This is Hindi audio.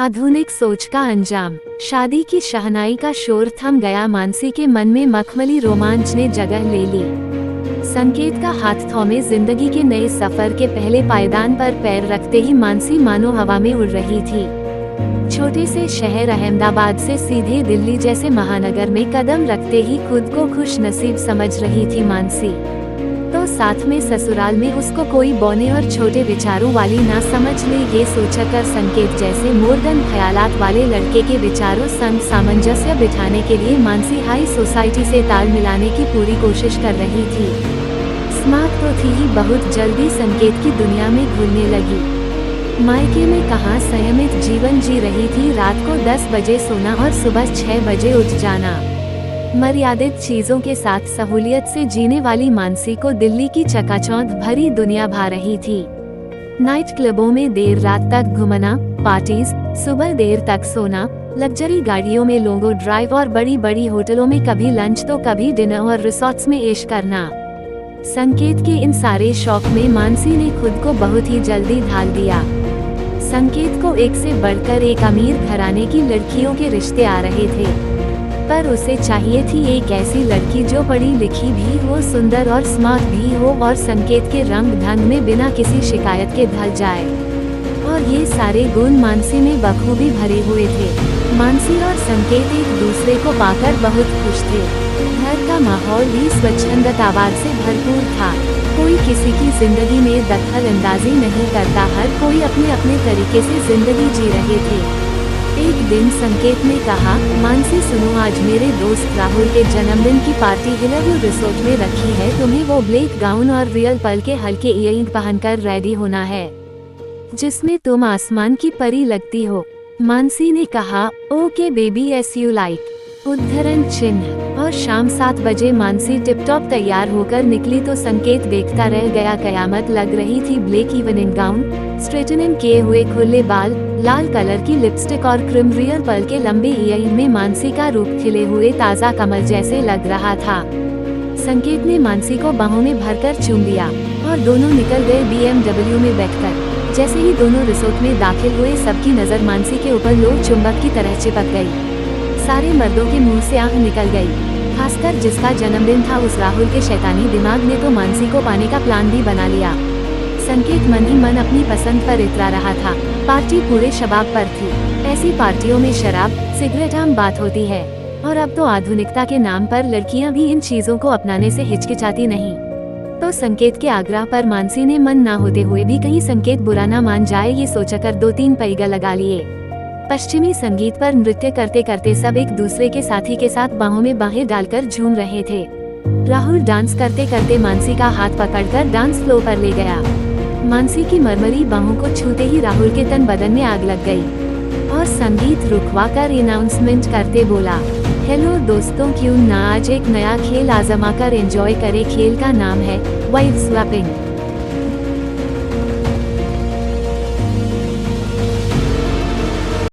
आधुनिक सोच का अंजाम। शादी की शहनाई का शोर थम गया, मानसी के मन में मखमली रोमांच ने जगह ले ली। संकेत का हाथ थौमे जिंदगी के नए सफर के पहले पायदान पर पैर रखते ही मानसी मानो हवा में उड़ रही थी। छोटे से शहर अहमदाबाद से सीधे दिल्ली जैसे महानगर में कदम रखते ही खुद को खुश नसीब समझ रही थी मानसी। तो साथ में ससुराल में उसको कोई बौने और छोटे विचारों वाली ना समझ ले, ये सोचकर संकेत जैसे मॉडर्न ख्यालात वाले लड़के के विचारों संग सामंजस्य बिठाने के लिए मानसी हाई सोसाइटी से ताल मिलाने की पूरी कोशिश कर रही थी। स्मार्ट तो थी ही, बहुत जल्दी संकेत की दुनिया में घुलने लगी। मायके में कहाँ संयमित जीवन जी रही थी, रात को 10 बजे सोना और सुबह 6 बजे उठ जाना। मर्यादित चीजों के साथ सहूलियत से जीने वाली मानसी को दिल्ली की चकाचौंध भरी दुनिया भा रही थी। नाइट क्लबों में देर रात तक घूमना, पार्टीज, सुबह देर तक सोना, लग्जरी गाड़ियों में लोगो ड्राइव और बड़ी बड़ी होटलों में कभी लंच तो कभी डिनर और रिसोर्ट्स में ऐश करना। संकेत के इन सारे शौक में मानसी ने खुद को बहुत ही जल्दी ढाल दिया। संकेत को एक से बढ़कर एक अमीर घराने की लड़कियों के रिश्ते आ रहे थे, पर उसे चाहिए थी एक ऐसी लड़की जो पढ़ी लिखी भी हो, सुंदर और स्मार्ट भी हो और संकेत के रंग ढंग में बिना किसी शिकायत के ढल जाए। और ये सारे गुण मानसी में बखूबी भरे हुए थे। मानसी और संकेत एक दूसरे को पाकर बहुत खुश थे। घर का माहौल भी स्वच्छंदतावाद से भरपूर था। कोई किसी की जिंदगी में दखल अंदाजी नहीं करता, हर कोई अपने अपने तरीके से जिंदगी जी रहे थे। एक दिन संकेत ने कहा, मानसी सुनो, आज मेरे दोस्त राहुल के जन्मदिन की पार्टी हिलव्यू रिसोर्ट में रखी है। तुम्हें वो ब्लैक गाउन और रियल पर्ल के हल्के इयरिंग पहनकर रेडी होना है, जिसमें तुम आसमान की परी लगती हो। मानसी ने कहा, okay baby, S U like, उद्धरण चिन्ह। और शाम 7 बजे मानसी टिपटॉप तैयार होकर निकली तो संकेत देखता रह गया। कयामत लग रही थी। ब्लैक इवनिंग गाउन, स्ट्रेटनिंग किए हुए खुले बाल, लाल कलर की लिपस्टिक और क्रीम रियल पर्ल के लंबे इयरिंग में मानसी का रूप खिले हुए ताजा कमल जैसे लग रहा था। संकेत ने मानसी को बाहों में भरकर चूम लिया और दोनों निकल गए BMW में बैठकर। जैसे ही दोनों रिसोर्ट में दाखिल हुए, सबकी नजर मानसी के ऊपर लोह चुंबक की तरह चिपक गई। सारे मर्दों के मुंह से आंख निकल गई, खासकर जिसका जन्मदिन था। उस राहुल के शैतानी दिमाग ने तो मानसी को पाने का प्लान भी बना लिया। संकेत मन ही मन अपनी पसंद पर इतरा रहा था। पार्टी पूरे शबाब पर थी। ऐसी पार्टियों में शराब, सिगरेट आम बात होती है, और अब तो आधुनिकता के नाम पर लड़कियां भी इन चीजों को अपनाने से हिचकिचाती नहीं। तो संकेत के आग्रह पर मानसी ने मन ना होते हुए भी कहीं संकेत बुरा ना मान जाए, ये सोचकर 2-3 पैगा लगा लिए। पश्चिमी संगीत पर नृत्य करते करते सब एक दूसरे के साथी के साथ बाहों में बाहें डालकर झूम रहे थे। राहुल डांस करते करते मानसी का हाथ पकड़कर डांस फ्लोर पर ले गया। मानसी की मरमरी बाहों को छूते ही राहुल के तन बदन में आग लग गई और संगीत रुकवा कर अनाउंसमेंट करते बोला, हेलो दोस्तों, क्यों ना आज एक नया खेल आजमा कर एंजॉय करें। खेल का नाम है वाइफ स्वैपिंग।